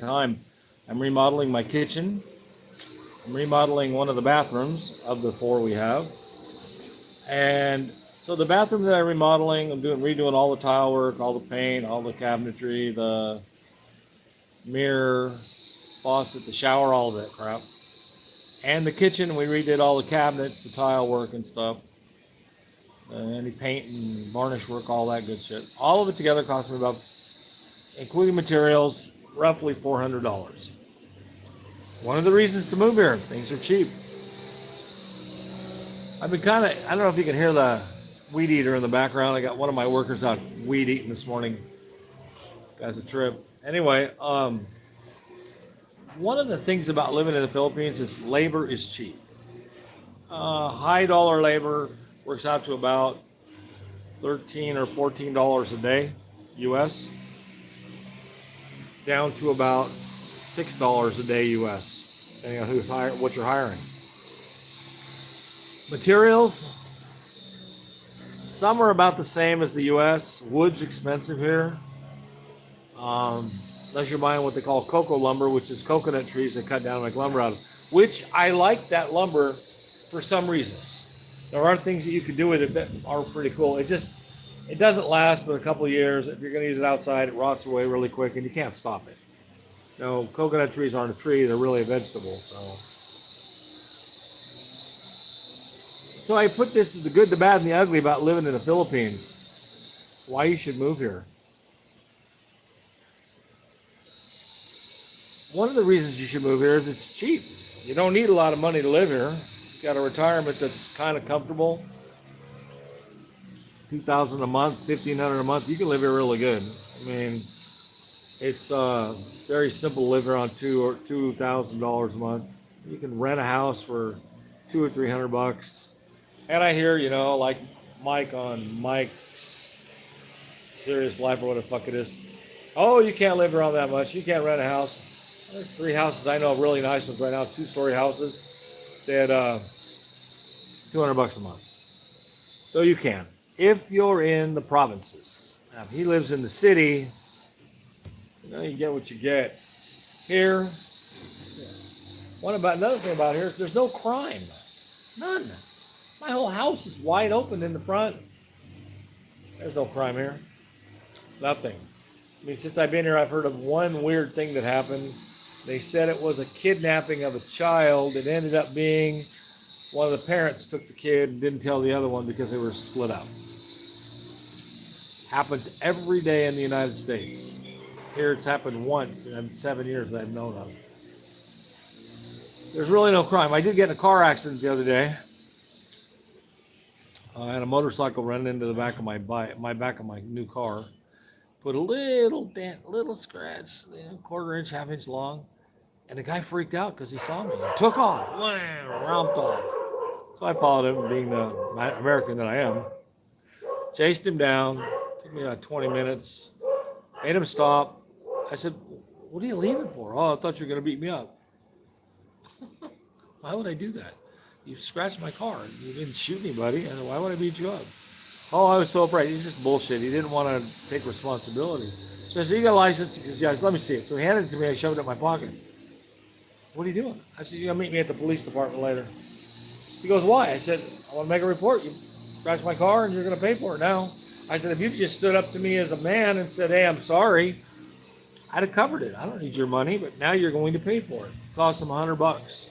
time. I'm remodeling my kitchen. I'm remodeling one of the bathrooms of the 4 we have. And so the bathroom that I'm remodeling, I'm redoing all the tile work, all the paint, all the cabinetry, the mirror, faucet, the shower, all of that crap. And the kitchen, we redid all the cabinets, the tile work and stuff. Any paint and varnish work, all that good shit. All of it together cost me about, including materials, roughly $400. One of the reasons to move here, things are cheap. I've been I don't know if you can hear the weed eater in the background. I got one of my workers out weed eating this morning. Guy's a trip. Anyway, one of the things about living in the Philippines is labor is cheap. High dollar labor works out to about $13 or $14 a day, US, down to about $6 a day, US, depending on what you're hiring. Materials, some are about the same as the US. Wood's expensive here, unless you're buying what they call cocoa lumber, which is coconut trees they cut down and make lumber out of, which I like that lumber for some reasons. There are things that you can do with it that are pretty cool. It doesn't last but a couple of years. If you're going to use it outside, it rots away really quick and you can't stop it. No, coconut trees aren't a tree, they're really a vegetable. So I put this as the good, the bad, and the ugly about living in the Philippines. Why you should move here. One of the reasons you should move here is it's cheap. You don't need a lot of money to live here. You've got a retirement that's kind of comfortable. $2,000 a month, $1,500 a month. You can live here really good. I mean, it's very simple to live here on $2,000 a month. You can rent a house for $200 or $300. And I hear, like Mike on Mike's Serious Life or whatever the fuck it is. Oh, you can't live around that much. You can't rent a house. There's 3 houses I know of really nice ones right now, 2-story houses. They had $200 a month. So you can, if you're in the provinces. Now, if he lives in the city, you get what you get. Here, another thing about here is there's no crime. None. My whole house is wide open in the front. There's no crime here. Nothing. I mean, since I've been here, I've heard of one weird thing that happened. They said it was a kidnapping of a child. It ended up being one of the parents took the kid and didn't tell the other one because they were split up. Happens every day in the United States. Here it's happened once in 7 years that I've known of. There's really no crime. I did get in a car accident the other day. I had a motorcycle run into the back of my back of my new car. Put a little dent, little scratch, quarter-inch, half-inch long. And the guy freaked out because he saw me. He took off, romped off. So I followed him, being the American that I am. Chased him down. Took me about 20 minutes. Made him stop. I said, "What are you leaving for?" "Oh, I thought you were going to beat me up." Why would I do that? You scratched my car. You didn't shoot anybody. I said, "Why would I beat you up?" "Oh, I was so afraid." He's just bullshit. He didn't want to take responsibility. So I said, "You got a license?" He goes, "Yes." "Let me see it." So he handed it to me. I shoved it in my pocket. "What are you doing?" I said, "You're going to meet me at the police department later." He goes, "Why?" I said, "I want to make a report. You scratched my car and you're going to pay for it now." I said, "If you just stood up to me as a man and said, 'Hey, I'm sorry,' I'd have covered it. I don't need your money, but now you're going to pay for it." It cost him $100.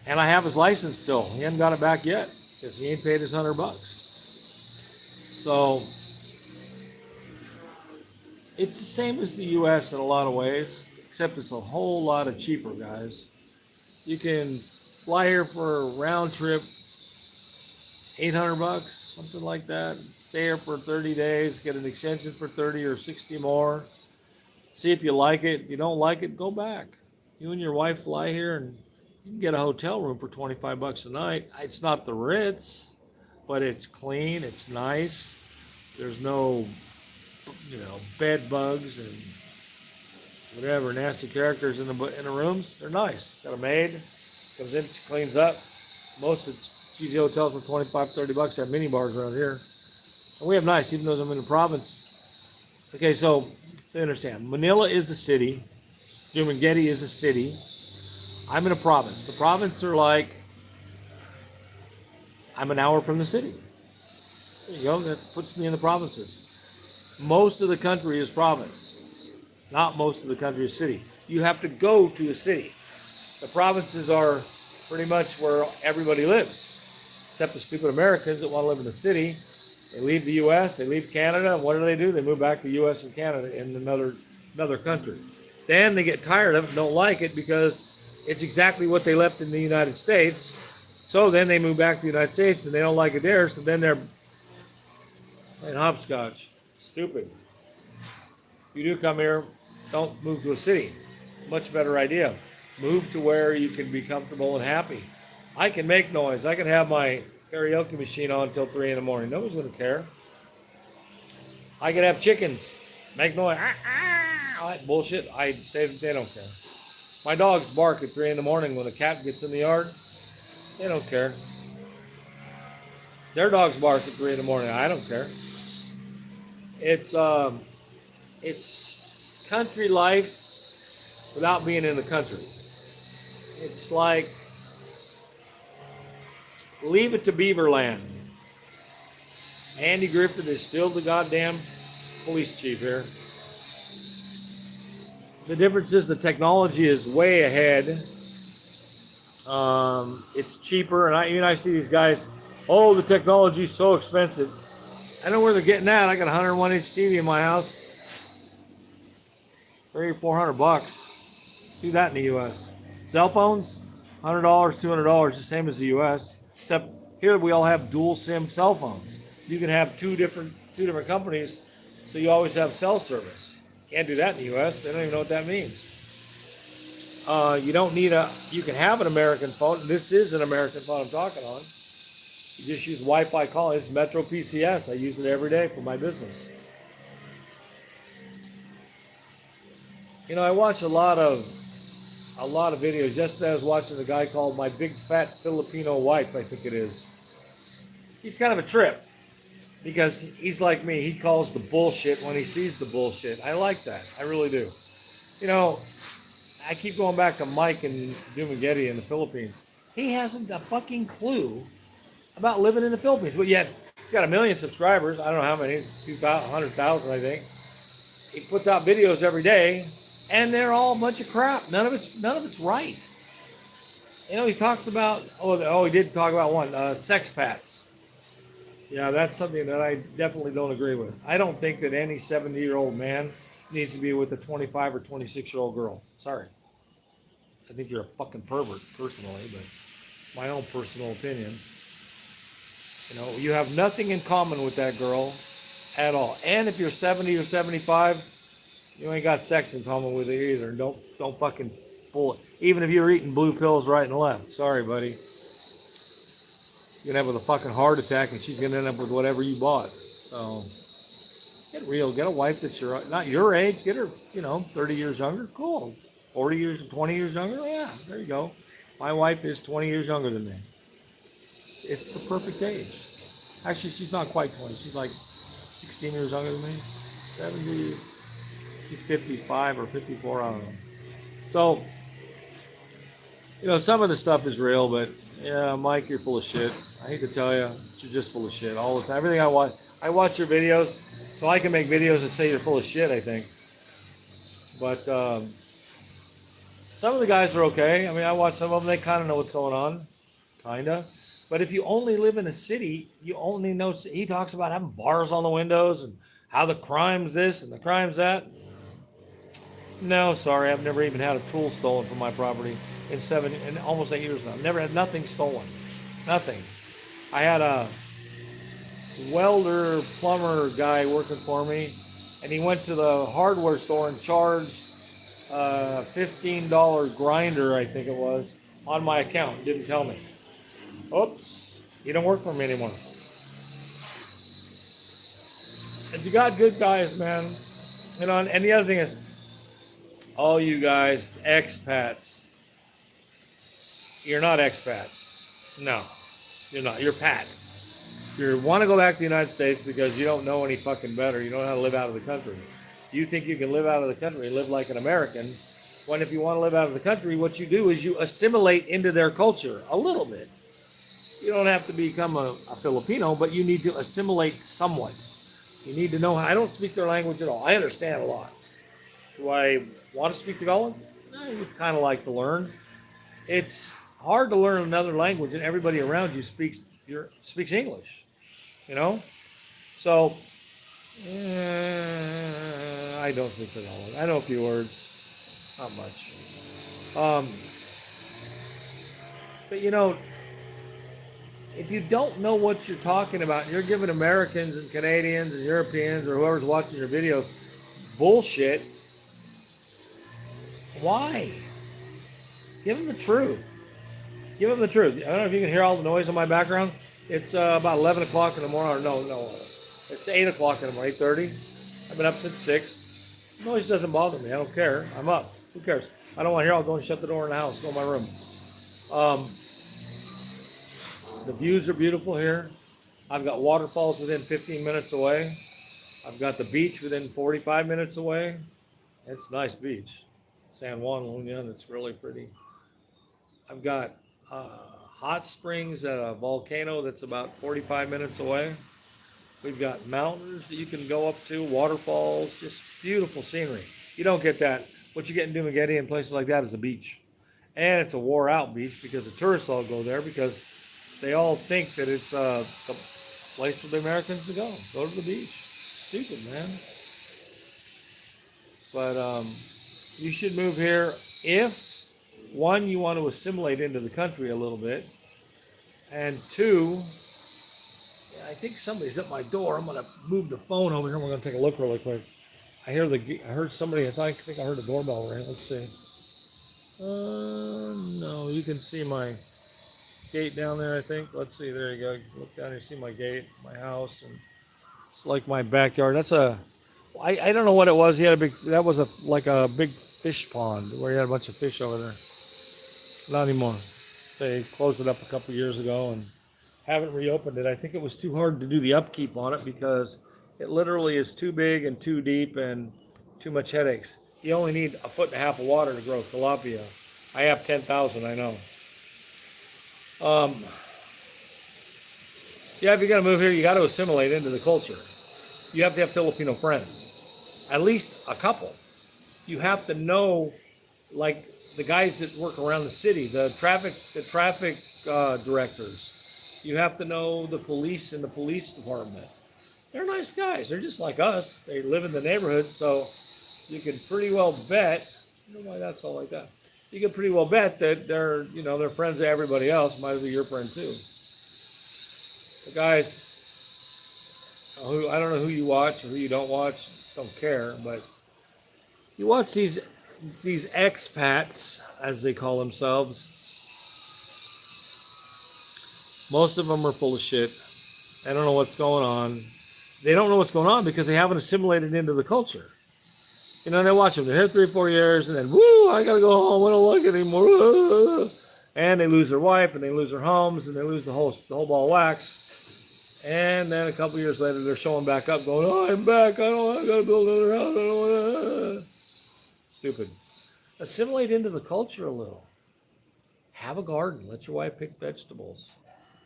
And I have his license still. He hasn't got it back yet because he ain't paid his $100. So it's the same as the U.S. in a lot of ways, except it's a whole lot of cheaper, guys. You can fly here for a round trip, $800, something like that. Stay here for 30 days, get an extension for 30 or 60 more. See if you like it. If you don't like it, go back. You and your wife fly here and you can get a hotel room for $25 a night. It's not the Ritz, but it's clean, it's nice. There's no, bed bugs and whatever nasty characters in the rooms. They're nice. Got a maid, comes in, she cleans up. Most of the cheesy hotels for $25, $30 have mini bars around here. And we have nice, even though I'm in the province. Okay, so understand, Manila is a city. Dumaguete is a city. I'm in a province. The province are like, I'm an hour from the city. There you go. That puts me in the provinces. Most of the country is province. Not most of the country is city. You have to go to a city. The provinces are pretty much where everybody lives, except the stupid Americans that want to live in the city. They leave the U.S., they leave Canada, and what do? They move back to the U.S. and Canada in another country. Then they get tired of it and don't like it because it's exactly what they left in the United States. So then they move back to the United States and they don't like it there, so then they're playing hopscotch. Stupid. If you do come here, don't move to a city. Much better idea. Move to where you can be comfortable and happy. I can make noise. I can have my karaoke machine on until 3 in the morning. Nobody's going to care. I can have chickens. Make noise. All that bullshit. They don't care. My dogs bark at 3 in the morning when a cat gets in the yard. They don't care. Their dogs bark at 3 in the morning. I don't care. It's country life without being in the country. It's like, leave it to Beaverland. Andy Griffith is still the goddamn police chief here. The difference is the technology is way ahead. It's cheaper, and I see these guys, oh, the technology is so expensive. I know where they're getting that. I got a 101-inch TV in my house. $300 or $400. Do that in the U.S. Cell phones, $100, $200, the same as the U.S. Except here we all have dual SIM cell phones. You can have two different companies, so you always have cell service. Can't do that in the U.S. They don't even know what that means. You don't need you can have an American phone. This is an American phone I'm talking on. You just use Wi-Fi calling. It's Metro PCS. I use it every day for my business. You know, I watch a lot of videos. Yesterday I was watching a guy called My Big Fat Filipino Wife, I think it is. He's kind of a trip because he's like me. He calls the bullshit when he sees the bullshit. I like that. I really do. You know, I keep going back to Mike and Dumaguete in the Philippines. He hasn't a fucking clue about living in the Philippines, but yet he's got 1 million subscribers. I don't know how many, 100,000, I think. He puts out videos every day, and they're all a bunch of crap. None of it's right. You know, he talks about he did talk about one, sex pats. Yeah, that's something that I definitely don't agree with. I don't think that any 70-year-old man needs to be with a 25 or 26-year-old girl. Sorry. I think you're a fucking pervert, personally, but my own personal opinion. You know, you have nothing in common with that girl at all. And if you're 70 or 75, you ain't got sex in common with her either. And don't fucking pull it. Even if you're eating blue pills right and left. Sorry, buddy. You're gonna have a fucking heart attack, and she's gonna end up with whatever you bought. So get real. Get a wife that's not your age. Get her, 30 years younger. Cool. 40 years, 20 years younger. Yeah, there you go. My wife is 20 years younger than me. It's the perfect age. Actually, she's not quite 20. She's like 16 years younger than me. 70. She's 55 or 54. I don't know. So, some of the stuff is real, but yeah, Mike, you're full of shit. I hate to tell you, you're just full of shit all the time. Everything I watch your videos, so I can make videos and say you're full of shit, I think. But some of the guys are okay. I mean, I watch some of them, they kind of know what's going on. Kind of. But if you only live in a city, you only know, he talks about having bars on the windows and how the crime's this and the crime's that. No, sorry, I've never even had a tool stolen from my property in almost 8 years now. I've never had nothing stolen. Nothing. I had a welder, plumber guy working for me, and he went to the hardware store and charged $15 grinder, I think it was, on my account. Didn't tell me. Oops, you don't work for me anymore. If you got good guys, man, and the other thing is, all you guys, expats, you're not expats. No, you're not. You're pats. You want to go back to the United States because you don't know any fucking better. You don't know how to live out of the country. You think you can live out of the country and live like an American, When if you want to live out of the country, what you do is you assimilate into their culture a little bit. You don't have to become a Filipino, but you need to assimilate somewhat. You need to know. I don't speak their language at all. I understand a lot. Do I want to speak Tagalog? I would kind of like to learn. It's hard to learn another language, and everybody around you speaks English. You know, so I don't speak Tagalog. I know a few words, not much. But you know, if you don't know what you're talking about, you're giving Americans and Canadians and Europeans or whoever's watching your videos bullshit. Why? Give them the truth. Give them the truth. I don't know if you can hear all the noise in my background. It's about 11 o'clock in the morning. Or no. It's 8 o'clock in the morning, 8:30. I've been up since 6. Noise doesn't bother me. I don't care. I'm up. Who cares? I don't want to hear. I'll go and shut the door in the house. Go in my room. The views are beautiful here. I've got waterfalls within 15 minutes away. I've got the beach within 45 minutes away. It's a nice beach. San Juan, La Union. It's really pretty. I've got hot springs at a volcano that's about 45 minutes away. We've got mountains that you can go up to, waterfalls, just beautiful scenery. You don't get that. What you get in Dumaguete and places like that is a beach. And it's a wore-out beach because the tourists all go there because they all think that it's the place for the Americans to go. Go to the beach. Stupid, man. But you should move here if, one, you want to assimilate into the country a little bit, and two, I think somebody's at my door. I'm going to move the phone over here. We're going to take a look really quick. I heard somebody. I think I heard a doorbell ring. Let's see. No, you can see my gate down there, I think. Let's see. There you go. Look down here, see my gate, my house, and it's like my backyard. I don't know what it was. That was like a big fish pond where he had a bunch of fish over there. Not anymore. They closed it up a couple years ago and haven't reopened it. I think it was too hard to do the upkeep on it because it literally is too big and too deep and too much headaches. You only need 1.5 feet of water to grow tilapia. I have 10,000, I know. Yeah, if you're going to move here, you got to assimilate into the culture. You have to have Filipino friends. At least a couple. You have to know, like, the guys that work around the city, the traffic directors. You have to know the police in the police department. They're nice guys. They're just like us. They live in the neighborhood, so you can pretty well bet. I don't know why that's all like that. You can pretty well bet that they're friends with everybody else. Might be your friend too. The guys who I don't know who you watch or who you don't watch. Don't care, but you watch these expats, as they call themselves. Most of them are full of shit. They don't know what's going on. They don't know what's going on because they haven't assimilated into the culture. You know, they watch them. They're here 3 or 4 years, and then, woo, I gotta go home. I don't like it anymore. And they lose their wife, and they lose their homes, and they lose the whole ball of wax. And then a couple years later, they're showing back up, going, "Oh, I'm back. I gotta build another house. I don't want to." Stupid. Assimilate into the culture a little. Have a garden. Let your wife pick vegetables.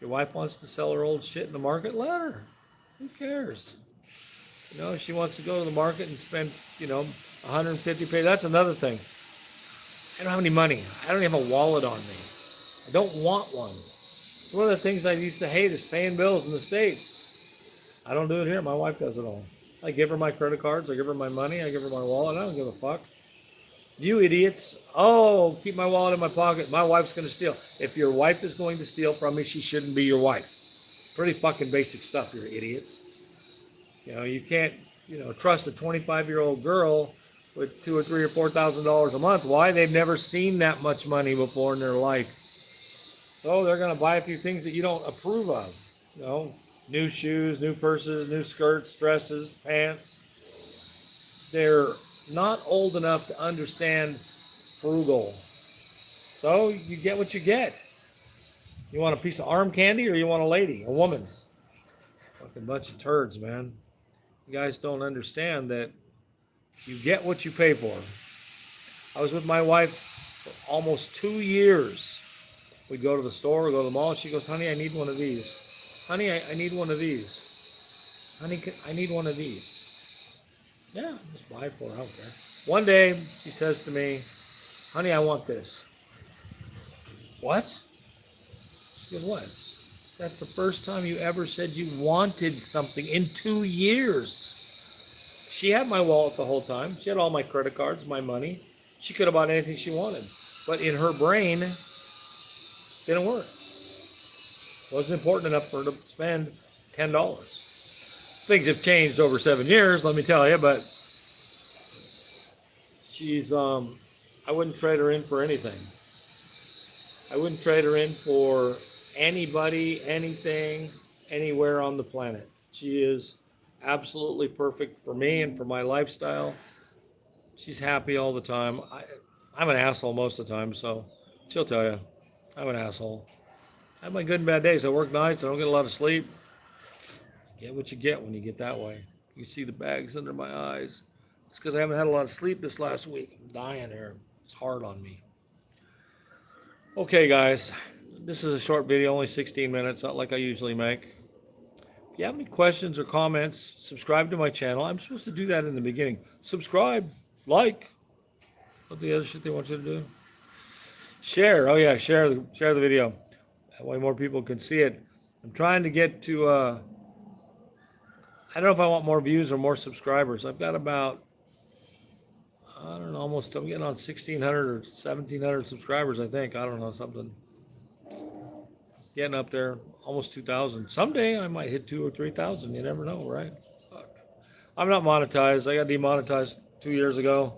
Your wife wants to sell her old shit in the market. Let her. Who cares? You know, she wants to go to the market and spend, 150 pay. That's another thing. I don't have any money. I don't have a wallet on me. I don't want one. One of the things I used to hate is paying bills in the States. I don't do it here. My wife does it all. I give her my credit cards. I give her my money. I give her my wallet. I don't give a fuck. You idiots. Oh, keep my wallet in my pocket. My wife's going to steal. If your wife is going to steal from me, she shouldn't be your wife. Pretty fucking basic stuff, you idiots. You can't, trust a 25-year-old girl with $2,000 or $3,000 or $4,000 a month. Why? They've never seen that much money before in their life. So they're going to buy a few things that you don't approve of. New shoes, new purses, new skirts, dresses, pants. They're not old enough to understand frugal. So you get what you get. You want a piece of arm candy or you want a lady, a woman? Fucking bunch of turds, man. You guys don't understand that you get what you pay for. I was with my wife for almost 2 years. We'd go to the store, go to the mall. She goes, honey, I need one of these. Honey, I need one of these. Honey, I need one of these. Yeah, just buy it for her. I don't care. One day, she says to me, honey, I want this. What? She goes, what? That's the first time you ever said you wanted something in 2 years. She had my wallet the whole time. She had all my credit cards, my money. She could have bought anything she wanted. But in her brain, didn't work. Wasn't important enough for her to spend $10. Things have changed over 7 years, let me tell you, but she's, I wouldn't trade her in for anything. I wouldn't trade her in for anybody, anything, anywhere on the planet. She is absolutely perfect for me and for my lifestyle. She's happy all the time. I'm an asshole most of the time, so she'll tell you, I'm an asshole. I have my good and bad days. I work nights. I don't get a lot of sleep. Get what you get when you get that way. You see the bags under my eyes. It's because I haven't had a lot of sleep this last week. I'm dying here. It's hard on me. Okay, guys. This is a short video, only 16 minutes, not like I usually make. If you have any questions or comments, subscribe to my channel. I'm supposed to do that in the beginning. Subscribe, like. What the other shit they want you to do? Share. Oh yeah, share the video. That way more people can see it. I'm trying to get to, I don't know if I want more views or more subscribers. I've got about, I don't know, almost, I'm getting on 1,600 or 1,700 subscribers, I think. I don't know, something. Getting up there, almost 2,000. Someday I might hit 2,000 or 3,000. You never know, right? Fuck. I'm not monetized. I got demonetized 2 years ago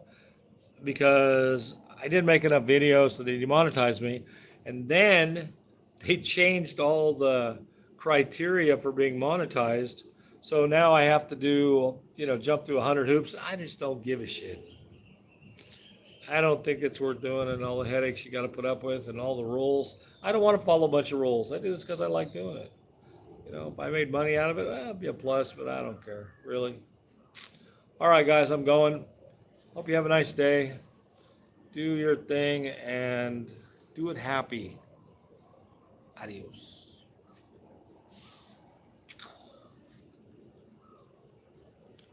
because I didn't make enough videos, so they demonetized me. And then they changed all the criteria for being monetized. So now I have to do, jump through 100 hoops. I just don't give a shit. I don't think it's worth doing, and all the headaches you got to put up with and all the rules. I don't want to follow a bunch of rules. I do this because I like doing it. If I made money out of it, it'd be a plus, but I don't care, really. All right, guys, I'm going. Hope you have a nice day. Do your thing and do it happy. Adios.